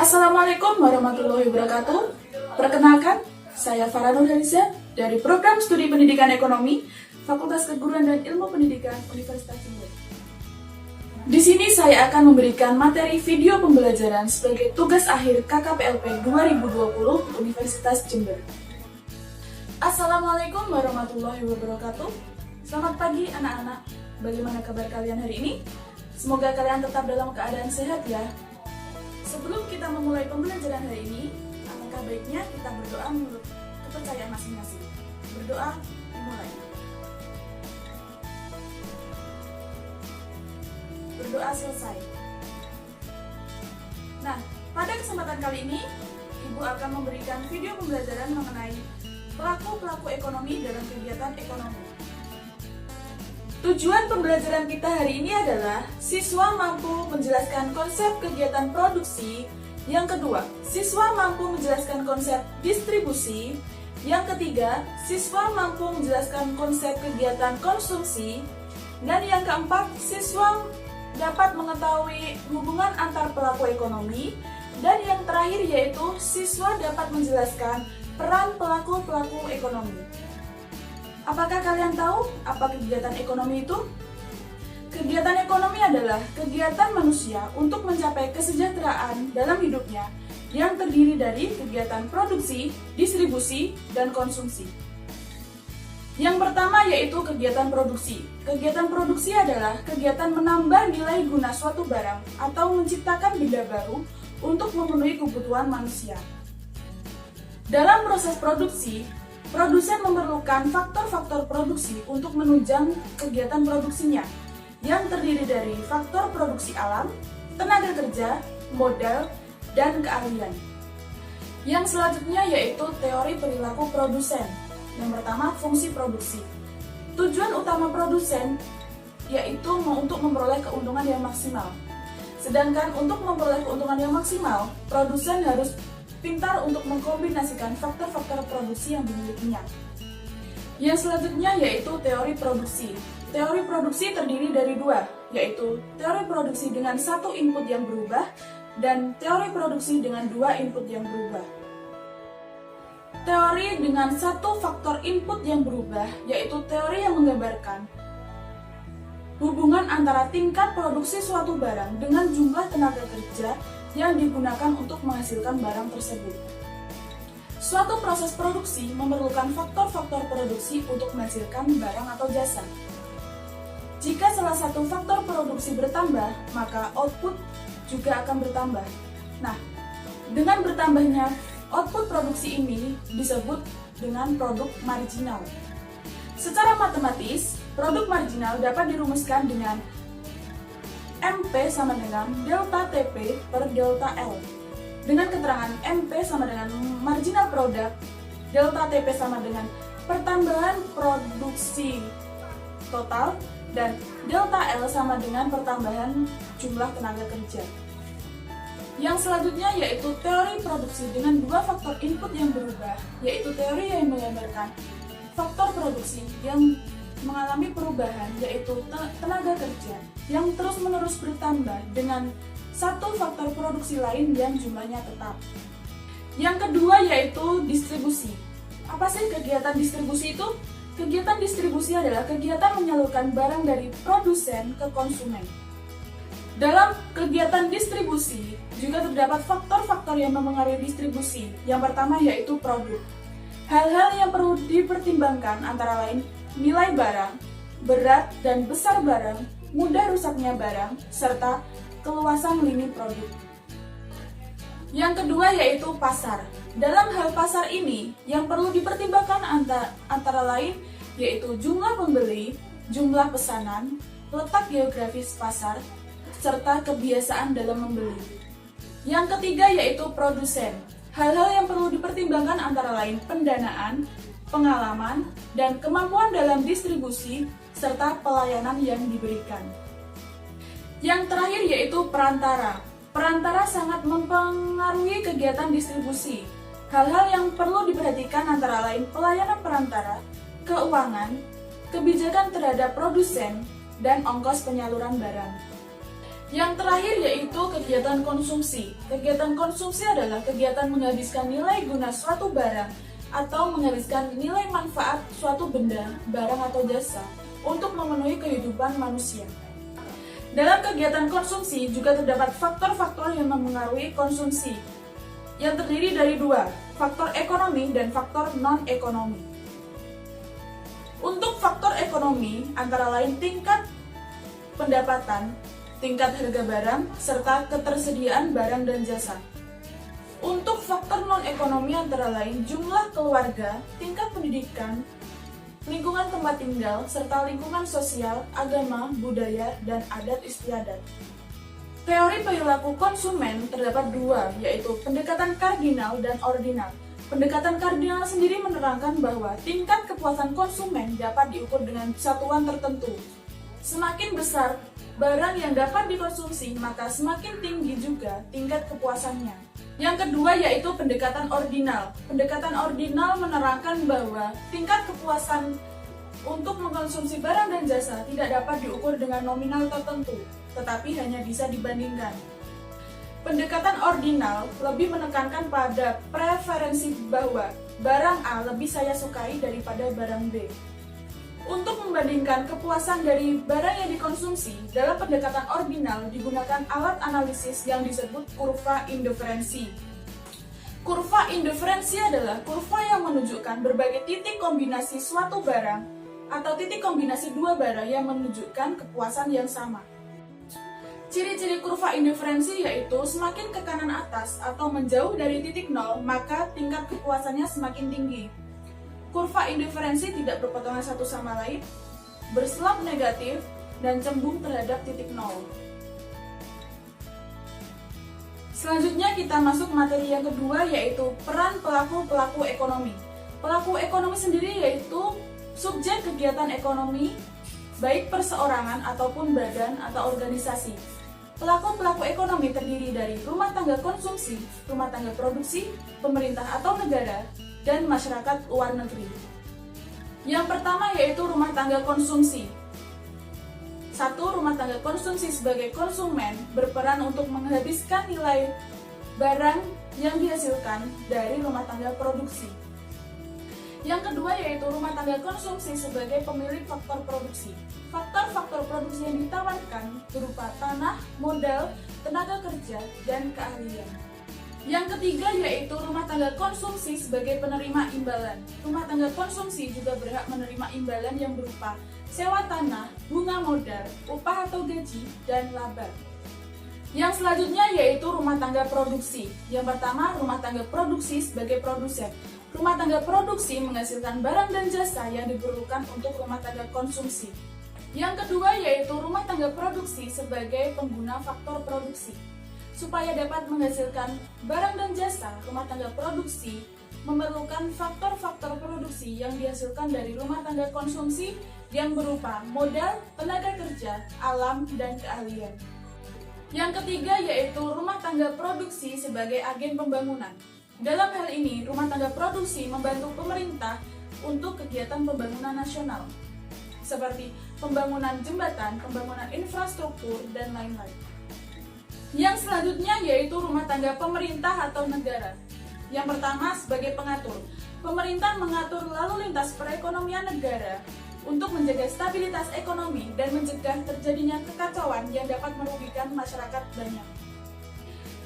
Assalamualaikum warahmatullahi wabarakatuh. Perkenalkan, saya Farah Nurhaliza dari Program Studi Pendidikan Ekonomi, Fakultas Keguruan dan Ilmu Pendidikan Universitas Jember. Di sini saya akan memberikan materi video pembelajaran sebagai tugas akhir KKPLP 2020 Universitas Jember. Assalamualaikum warahmatullahi wabarakatuh. Selamat pagi anak-anak. Bagaimana kabar kalian hari ini? Semoga kalian tetap dalam keadaan sehat ya. Sebelum kita memulai pembelajaran hari ini, alangkah baiknya kita berdoa menurut kepercayaan masing-masing. Berdoa dimulai. Berdoa selesai. Nah, pada kesempatan kali ini, Ibu akan memberikan video pembelajaran mengenai pelaku-pelaku ekonomi dalam kegiatan ekonomi. Tujuan pembelajaran kita hari ini adalah siswa mampu menjelaskan konsep kegiatan produksi. Yang kedua, siswa mampu menjelaskan konsep distribusi. Yang ketiga, siswa mampu menjelaskan konsep kegiatan konsumsi. Dan yang keempat, siswa dapat mengetahui hubungan antar pelaku ekonomi. Dan yang terakhir yaitu siswa dapat menjelaskan peran pelaku-pelaku ekonomi. Apakah kalian tahu apa kegiatan ekonomi itu? Kegiatan ekonomi adalah kegiatan manusia untuk mencapai kesejahteraan dalam hidupnya yang terdiri dari kegiatan produksi, distribusi, dan konsumsi. Yang pertama yaitu kegiatan produksi. Kegiatan produksi adalah kegiatan menambah nilai guna suatu barang atau menciptakan benda baru untuk memenuhi kebutuhan manusia. Dalam proses produksi, produsen memerlukan faktor-faktor produksi untuk menunjang kegiatan produksinya, yang terdiri dari faktor produksi alam, tenaga kerja, modal, dan keahlian. Yang selanjutnya yaitu teori perilaku produsen. Yang pertama, fungsi produksi. Tujuan utama produsen yaitu untuk memperoleh keuntungan yang maksimal. Sedangkan untuk memperoleh keuntungan yang maksimal, produsen harus pintar untuk mengkombinasikan faktor-faktor produksi yang dimilikinya. Yang selanjutnya yaitu teori produksi. Teori produksi terdiri dari dua, yaitu teori produksi dengan satu input yang berubah dan teori produksi dengan dua input yang berubah. Teori dengan satu faktor input yang berubah yaitu teori yang menggambarkan hubungan antara tingkat produksi suatu barang dengan jumlah tenaga kerja yang digunakan untuk menghasilkan barang tersebut. Suatu proses produksi memerlukan faktor-faktor produksi untuk menghasilkan barang atau jasa. Jika salah satu faktor produksi bertambah, maka output juga akan bertambah. Nah, dengan bertambahnya output produksi ini disebut dengan produk marginal. Secara matematis, produk marginal dapat dirumuskan dengan MP sama dengan delta TP per delta L. Dengan keterangan MP sama dengan marginal product, delta TP sama dengan pertambahan produksi total, dan delta L sama dengan pertambahan jumlah tenaga kerja. Yang selanjutnya yaitu teori produksi dengan dua faktor input yang berubah, yaitu teori yang menggambarkan faktor produksi yang mengalami perubahan yaitu tenaga kerja yang terus-menerus bertambah dengan satu faktor produksi lain yang jumlahnya tetap. Yang kedua yaitu distribusi. Apa sih kegiatan distribusi itu? Kegiatan distribusi adalah kegiatan menyalurkan barang dari produsen ke konsumen. Dalam kegiatan distribusi juga terdapat faktor-faktor yang mempengaruhi distribusi. Yang pertama yaitu produk. Hal-hal yang perlu dipertimbangkan antara lain nilai barang, berat dan besar barang, mudah rusaknya barang, serta keluasan lini produk. Yang kedua yaitu pasar. Dalam hal pasar ini, yang perlu dipertimbangkan antara lain yaitu jumlah pembeli, jumlah pesanan, letak geografis pasar, serta kebiasaan dalam membeli. Yang ketiga yaitu produsen. Hal-hal yang perlu dipertimbangkan antara lain pendanaan, pengalaman, dan kemampuan dalam distribusi, serta pelayanan yang diberikan. Yang terakhir yaitu perantara. Perantara sangat mempengaruhi kegiatan distribusi. Hal-hal yang perlu diperhatikan antara lain pelayanan perantara, keuangan, kebijakan terhadap produsen, dan ongkos penyaluran barang. Yang terakhir yaitu kegiatan konsumsi. Kegiatan konsumsi adalah kegiatan menghabiskan nilai guna suatu barang atau menghabiskan nilai manfaat suatu benda, barang atau jasa untuk memenuhi kehidupan manusia. Dalam kegiatan konsumsi juga terdapat faktor-faktor yang mempengaruhi konsumsi, yang terdiri dari dua, faktor ekonomi dan faktor non-ekonomi. Untuk faktor ekonomi, antara lain tingkat pendapatan, tingkat harga barang, serta ketersediaan barang dan jasa. Untuk faktor non-ekonomi antara lain jumlah keluarga, tingkat pendidikan, lingkungan tempat tinggal, serta lingkungan sosial, agama, budaya, dan adat istiadat. Teori perilaku konsumen terdapat dua, yaitu pendekatan kardinal dan ordinal. Pendekatan kardinal sendiri menerangkan bahwa tingkat kepuasan konsumen dapat diukur dengan satuan tertentu. Semakin besar barang yang dapat dikonsumsi, maka semakin tinggi juga tingkat kepuasannya. Yang kedua yaitu pendekatan ordinal. Pendekatan ordinal menerangkan bahwa tingkat kepuasan untuk mengkonsumsi barang dan jasa tidak dapat diukur dengan nominal tertentu, tetapi hanya bisa dibandingkan. Pendekatan ordinal lebih menekankan pada preferensi bahwa barang A lebih saya sukai daripada barang B. Untuk membandingkan kepuasan dari barang yang dikonsumsi, dalam pendekatan ordinal digunakan alat analisis yang disebut kurva indiferensi. Kurva indiferensi adalah kurva yang menunjukkan berbagai titik kombinasi suatu barang atau titik kombinasi dua barang yang menunjukkan kepuasan yang sama. Ciri-ciri kurva indiferensi yaitu semakin ke kanan atas atau menjauh dari titik nol, maka tingkat kepuasannya semakin tinggi. Kurva indiferensi tidak berpotongan satu sama lain, berselap negatif, dan cembung terhadap titik nol. Selanjutnya kita masuk materi yang kedua yaitu peran pelaku-pelaku ekonomi. Pelaku ekonomi sendiri yaitu subjek kegiatan ekonomi, baik perseorangan ataupun badan atau organisasi. Pelaku-pelaku ekonomi terdiri dari rumah tangga konsumsi, rumah tangga produksi, pemerintah atau negara, dan masyarakat luar negeri. Yang pertama yaitu rumah tangga konsumsi. 1. Rumah tangga konsumsi sebagai konsumen berperan untuk menghabiskan nilai barang yang dihasilkan dari rumah tangga produksi. Yang kedua yaitu rumah tangga konsumsi sebagai pemilik faktor produksi. Faktor-faktor produksi yang ditawarkan berupa tanah, modal, tenaga kerja, dan keahlian. Yang ketiga yaitu rumah tangga konsumsi sebagai penerima imbalan. Rumah tangga konsumsi juga berhak menerima imbalan yang berupa sewa tanah, bunga modal, upah atau gaji, dan laba. Yang selanjutnya yaitu rumah tangga produksi. Yang pertama, rumah tangga produksi sebagai produsen. Rumah tangga produksi menghasilkan barang dan jasa yang diperlukan untuk rumah tangga konsumsi. Yang kedua yaitu rumah tangga produksi sebagai pengguna faktor produksi. Supaya dapat menghasilkan barang dan jasa, rumah tangga produksi memerlukan faktor-faktor produksi yang dihasilkan dari rumah tangga konsumsi yang berupa modal, tenaga kerja, alam, dan keahlian. Yang ketiga yaitu rumah tangga produksi sebagai agen pembangunan. Dalam hal ini, rumah tangga produksi membantu pemerintah untuk kegiatan pembangunan nasional, seperti pembangunan jembatan, pembangunan infrastruktur, dan lain-lain. Yang selanjutnya yaitu rumah tangga pemerintah atau negara. Yang pertama sebagai pengatur. Pemerintah mengatur lalu lintas perekonomian negara untuk menjaga stabilitas ekonomi dan mencegah terjadinya kekacauan yang dapat merugikan masyarakat banyak.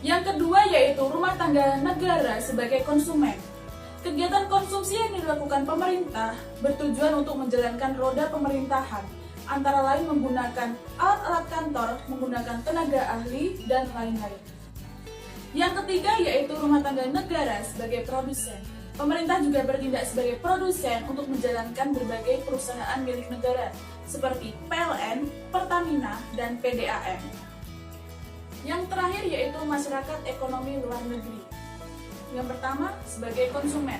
Yang kedua yaitu rumah tangga negara sebagai konsumen. Kegiatan konsumsi yang dilakukan pemerintah bertujuan untuk menjalankan roda pemerintahan, antara lain menggunakan alat-alat kantor, menggunakan tenaga ahli, dan lain-lain. Yang ketiga yaitu rumah tangga negara sebagai produsen. Pemerintah juga bertindak sebagai produsen untuk menjalankan berbagai perusahaan milik negara, seperti PLN, Pertamina, dan PDAM. Yang terakhir yaitu masyarakat ekonomi luar negeri. Yang pertama sebagai konsumen.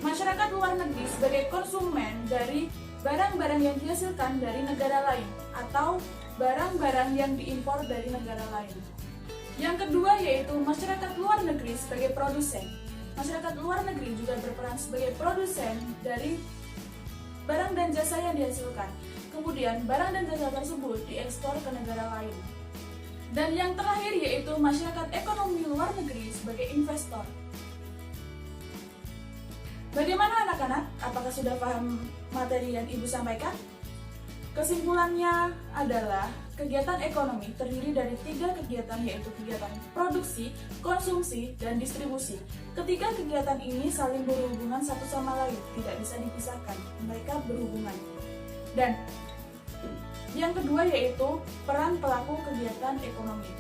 Masyarakat luar negeri sebagai konsumen dari barang-barang yang dihasilkan dari negara lain atau barang-barang yang diimpor dari negara lain. Yang kedua yaitu masyarakat luar negeri sebagai produsen. Masyarakat luar negeri juga berperan sebagai produsen dari barang dan jasa yang dihasilkan. Kemudian barang dan jasa tersebut diekspor ke negara lain. Dan yang terakhir yaitu masyarakat ekonomi luar negeri sebagai investor. Bagaimana anak-anak? Apakah sudah paham materi yang Ibu sampaikan? Kesimpulannya adalah kegiatan ekonomi terdiri dari 3 kegiatan, yaitu kegiatan produksi, konsumsi, dan distribusi. Ketiga kegiatan ini saling berhubungan satu sama lain, tidak bisa dipisahkan, mereka berhubungan. Dan yang kedua yaitu peran pelaku kegiatan ekonomi.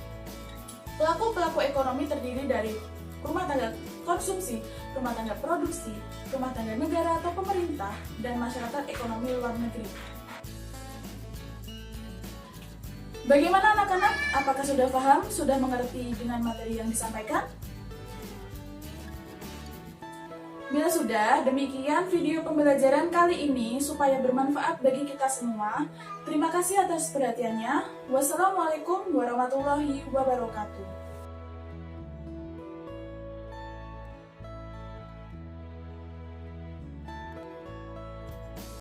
Pelaku-pelaku ekonomi terdiri dari rumah tangga konsumsi, rumah tangga produksi, rumah tangga negara atau pemerintah, dan masyarakat ekonomi luar negeri. Bagaimana anak-anak? Apakah sudah paham? Sudah mengerti dengan materi yang disampaikan? Bila sudah, demikian video pembelajaran kali ini supaya bermanfaat bagi kita semua. Terima kasih atas perhatiannya. Wassalamualaikum warahmatullahi wabarakatuh.